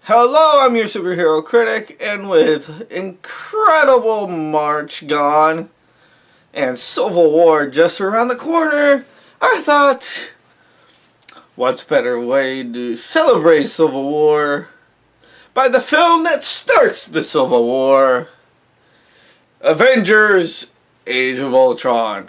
Hello, I'm your superhero critic, and with incredible March gone and Civil War just around the corner, I thought, what's better way to celebrate Civil War by the film that starts the Civil War, Avengers: Age of Ultron.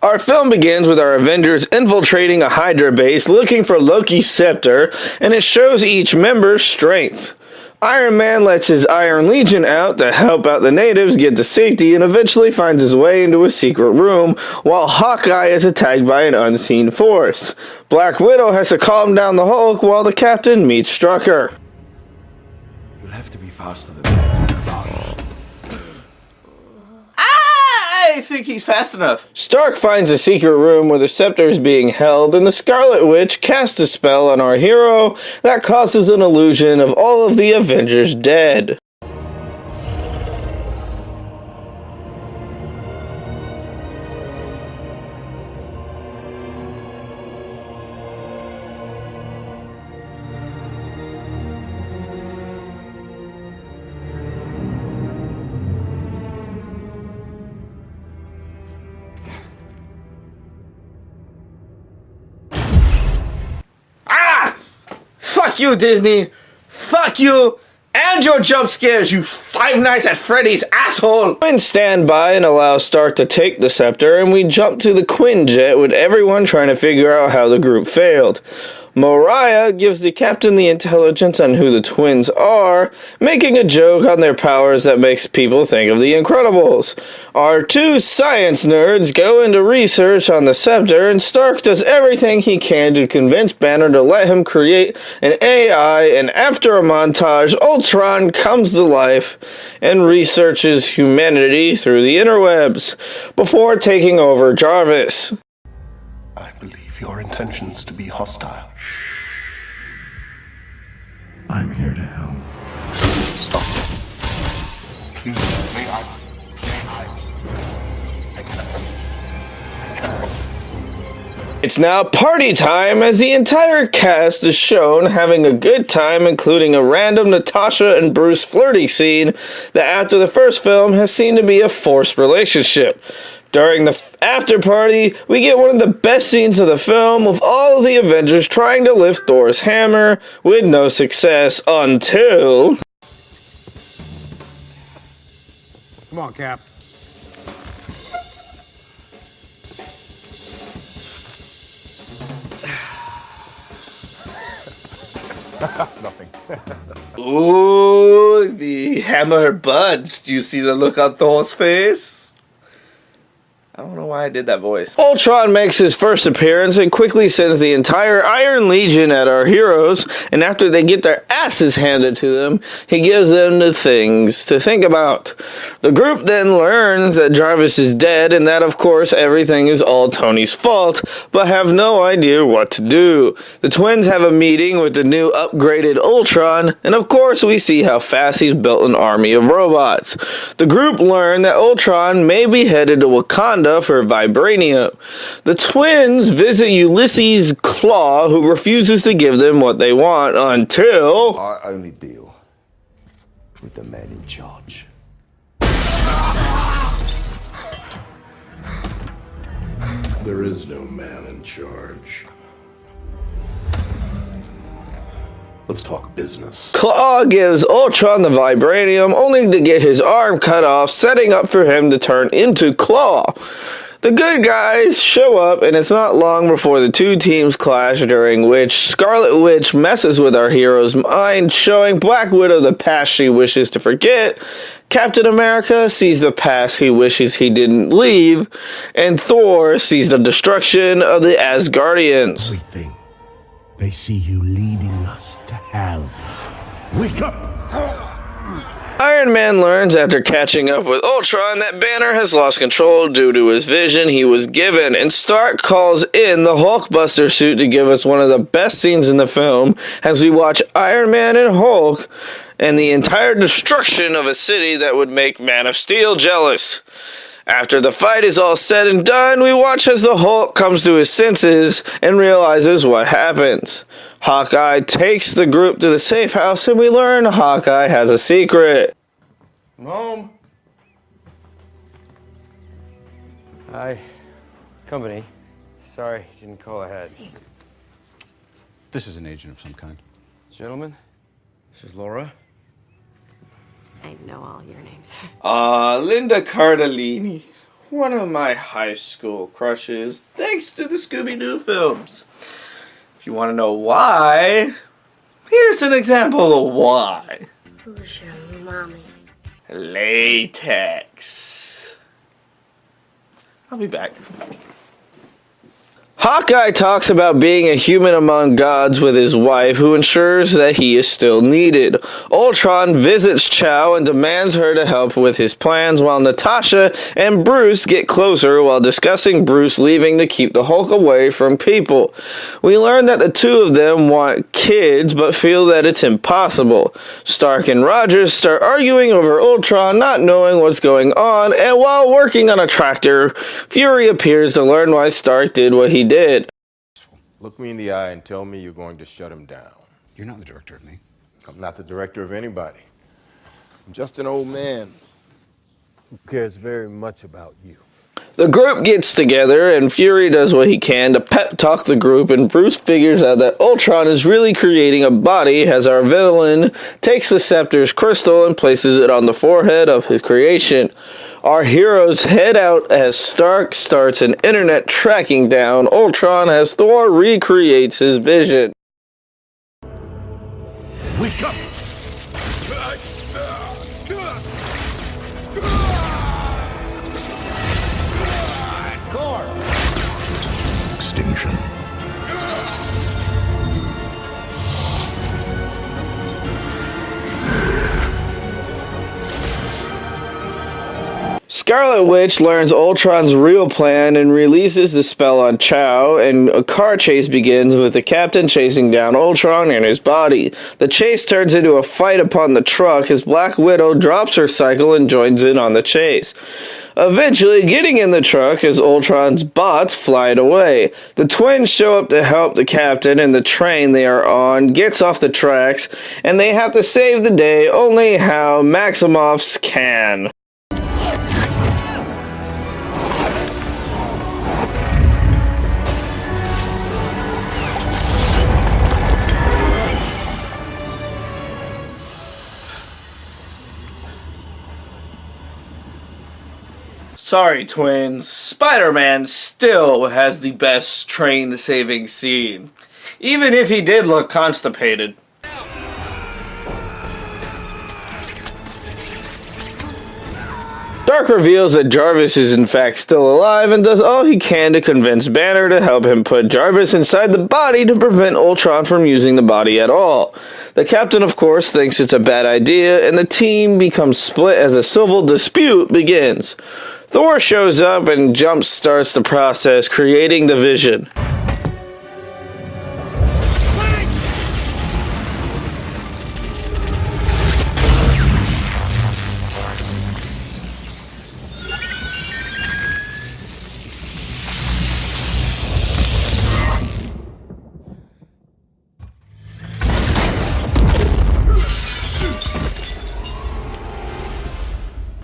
Our film begins with our Avengers infiltrating a Hydra base looking for Loki's scepter, and it shows each member's strengths. Iron Man lets his Iron Legion out to help out the natives get to safety and eventually finds his way into a secret room, while Hawkeye is attacked by an unseen force. Black Widow has to calm down the Hulk while the Captain meets Strucker. You'll have to be faster than that. I think he's fast enough. Stark finds a secret room where the scepter is being held, and the Scarlet Witch casts a spell on our hero that causes an illusion of all of the Avengers dead. Fuck you, Disney! Fuck you! And your jump scares, you Five Nights at Freddy's asshole! Twins stand by and allow Stark to take the scepter, and we jump to the Quinjet with everyone trying to figure out how the group failed. Mariah gives the captain the intelligence on who the twins are, making a joke on their powers that makes people think of the Incredibles. Our two science nerds go into research on the scepter, and Stark does everything he can to convince Banner to let him create an AI, and after a montage, Ultron comes to life and researches humanity through the interwebs, before taking over Jarvis. I believe your intentions to be hostile. I'm here to help. Stop. Please, may I It's now party time as the entire cast is shown having a good time, including a random Natasha and Bruce flirty scene that after the first film has seemed to be a forced relationship. During the after party, we get one of the best scenes of the film with all of the Avengers trying to lift Thor's hammer with no success until... Come on, Cap. Nothing. Ooh, the hammer budged. Do you see the look on Thor's face? I don't know why I did that voice. Ultron makes his first appearance and quickly sends the entire Iron Legion at our heroes, and after they get their asses handed to them, he gives them the things to think about. The group then learns that Jarvis is dead and that of course everything is all Tony's fault, but have no idea what to do. The twins have a meeting with the new upgraded Ultron, and of course we see how fast he's built an army of robots. The group learn that Ultron may be headed to Wakanda for vibranium. The twins visit Ulysses Claw, who refuses to give them what they want until... I only deal with the man in charge. There is no man in charge. Let's talk business. Claw gives Ultron the vibranium only to get his arm cut off, setting up for him to turn into Claw. The good guys show up, and it's not long before the two teams clash, during which Scarlet Witch messes with our hero's mind, showing Black Widow the past she wishes to forget. Captain America sees the past he wishes he didn't leave, and Thor sees the destruction of the Asgardians. Everything. They see you leading us to hell. Wake up! Iron Man learns after catching up with Ultron that Banner has lost control due to his vision he was given, and Stark calls in the Hulkbuster suit to give us one of the best scenes in the film as we watch Iron Man and Hulk and the entire destruction of a city that would make Man of Steel jealous. After the fight is all said and done, we watch as the Hulk comes to his senses and realizes what happens. Hawkeye takes the group to the safe house, and we learn Hawkeye has a secret. Home. Hi. Company. Sorry, didn't call ahead. This is an agent of some kind. Gentlemen, this is Laura. I know all your names. Linda Cardellini. One of my high school crushes, thanks to the Scooby-Doo films. If you want to know why, here's an example of why. Who's your mommy? Latex. I'll be back. Hawkeye talks about being a human among gods with his wife, who ensures that he is still needed. Ultron visits Chow and demands her to help with his plans, while Natasha and Bruce get closer while discussing Bruce leaving to keep the Hulk away from people. We learn that the two of them want kids, but feel that it's impossible. Stark and Rogers start arguing over Ultron, not knowing what's going on, and while working on a tractor, Fury appears to learn why Stark did what he did. Look me in the eye and tell me you're going to shut him down. You're not the director of me. I'm not the director of anybody. I'm just an old man who cares very much about you. The group gets together, and Fury does what he can to pep talk the group, and Bruce figures out that Ultron is really creating a body as our villain takes the Scepter's crystal and places it on the forehead of his creation. Our heroes head out as Stark starts an internet tracking down Ultron as Thor recreates his vision. Wake up! Extinction. Scarlet Witch learns Ultron's real plan and releases the spell on Chow, and a car chase begins with the Captain chasing down Ultron and his body. The chase turns into a fight upon the truck as Black Widow drops her cycle and joins in on the chase. Eventually getting in the truck as Ultron's bots fly it away. The twins show up to help the Captain, and the train they are on gets off the tracks, and they have to save the day only how Maximoffs can. Sorry, twins. Spider-Man still has the best train-saving scene, even if he did look constipated. Stark reveals that Jarvis is in fact still alive and does all he can to convince Banner to help him put Jarvis inside the body to prevent Ultron from using the body at all. The Captain, of course, thinks it's a bad idea, and the team becomes split as a civil dispute begins. Thor shows up and jump starts the process, creating the vision.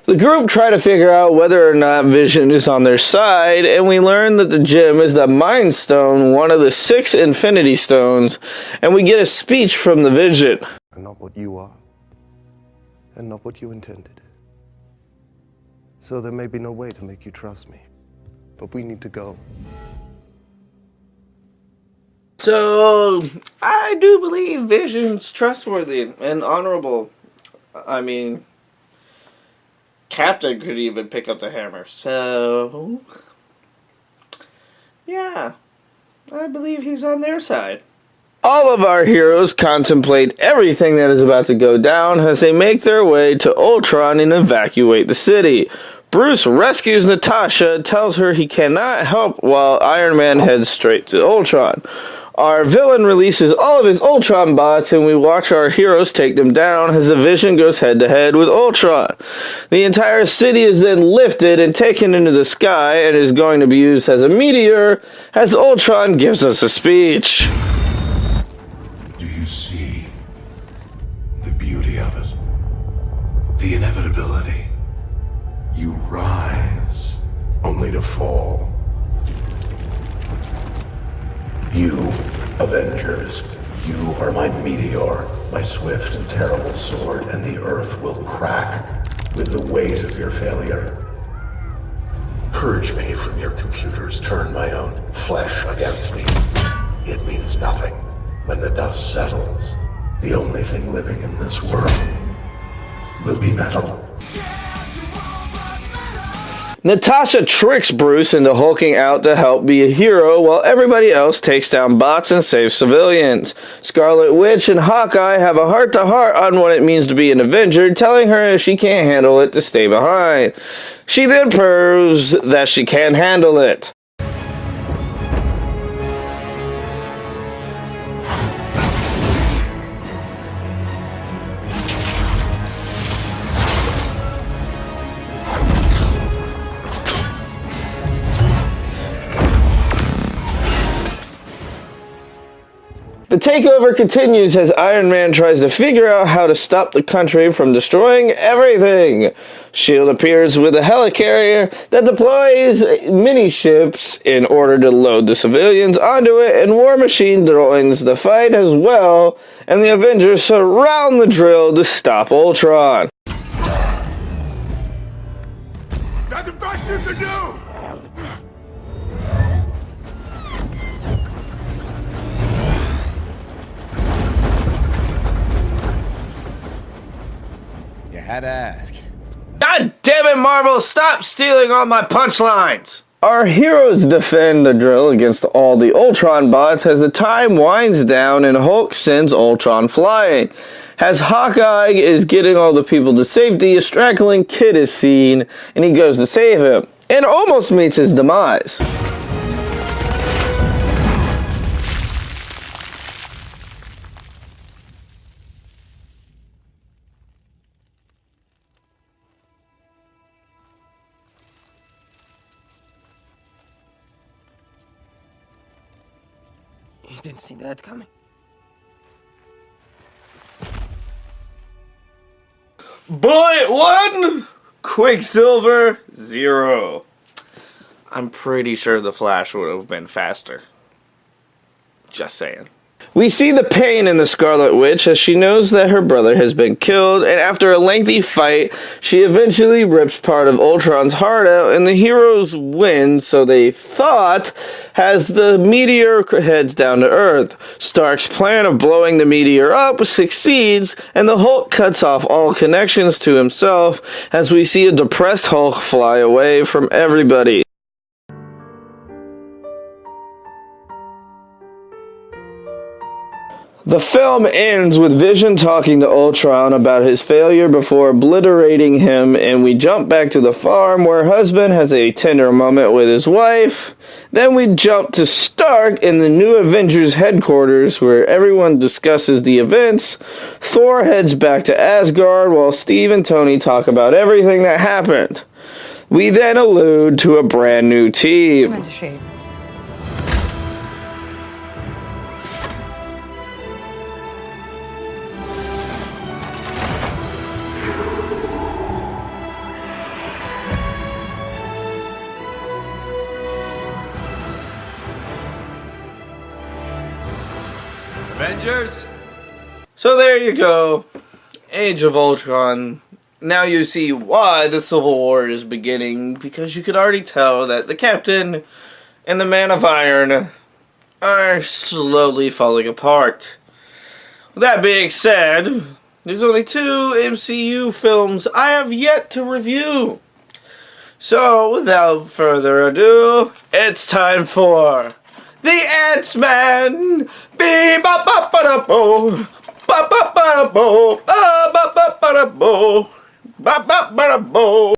The group try to figure out whether or not Vision is on their side, and we learn that the gem is the Mind Stone, one of the 6 Infinity Stones, and we get a speech from the Vision. And not what you are, and not what you intended. So there may be no way to make you trust me, but we need to go. So, I do believe Vision's trustworthy and honorable. I mean, Captain could even pick up the hammer. So, yeah, I believe he's on their side. All of our heroes contemplate everything that is about to go down as they make their way to Ultron and evacuate the city. Bruce rescues Natasha, tells her he cannot help while Iron Man heads straight to Ultron. Our villain releases all of his Ultron bots, and we watch our heroes take them down as the Vision goes head-to-head with Ultron. The entire city is then lifted and taken into the sky and is going to be used as a meteor as Ultron gives us a speech. Do you see the beauty of it? The inevitability. You rise, only to fall. You, Avengers, you are my meteor, my swift and terrible sword, and the earth will crack with the weight of your failure. Purge me from your computers, turn my own flesh against me. It means nothing. When the dust settles, the only thing living in this world will be metal. Natasha tricks Bruce into hulking out to help be a hero while everybody else takes down bots and saves civilians. Scarlet Witch and Hawkeye have a heart-to-heart on what it means to be an Avenger, telling her if she can't handle it to stay behind. She then proves that she can handle it. The takeover continues as Iron Man tries to figure out how to stop the country from destroying everything. S.H.I.E.L.D. appears with a helicarrier that deploys mini-ships in order to load the civilians onto it, and War Machine joins the fight as well, and the Avengers surround the drill to stop Ultron. That's the best you can do! You had to ask. God damn it, Marvel! Stop stealing all my punchlines! Our heroes defend the drill against all the Ultron bots as the time winds down and Hulk sends Ultron flying. As Hawkeye is getting all the people to safety, a straggling kid is seen and he goes to save him and almost meets his demise. You didn't see that coming. Bullet 1, Quicksilver 0. I'm pretty sure the Flash would have been faster. Just saying. We see the pain in the Scarlet Witch as she knows that her brother has been killed, and after a lengthy fight, she eventually rips part of Ultron's heart out, and the heroes win, so they thought, as the meteor heads down to Earth. Stark's plan of blowing the meteor up succeeds, and the Hulk cuts off all connections to himself, as we see a depressed Hulk fly away from everybody. The film ends with Vision talking to Ultron about his failure before obliterating him, and we jump back to the farm where husband has a tender moment with his wife. Then we jump to Stark in the new Avengers headquarters where everyone discusses the events. Thor heads back to Asgard while Steve and Tony talk about everything that happened. We then allude to a brand new team. Went to shave. Avengers? So there you go. Age of Ultron. Now you see why the Civil War is beginning, because you could already tell that the Captain and the Man of Iron are slowly falling apart. With that being said, there's only 2 MCU films I have yet to review. So, without further ado, it's time for The Ant-Man! Be-ba-ba-ba-da-bo! Ba-ba-ba-da-bo! Ba-ba-ba-ba-da-bo! Ba-ba-ba-da-bo!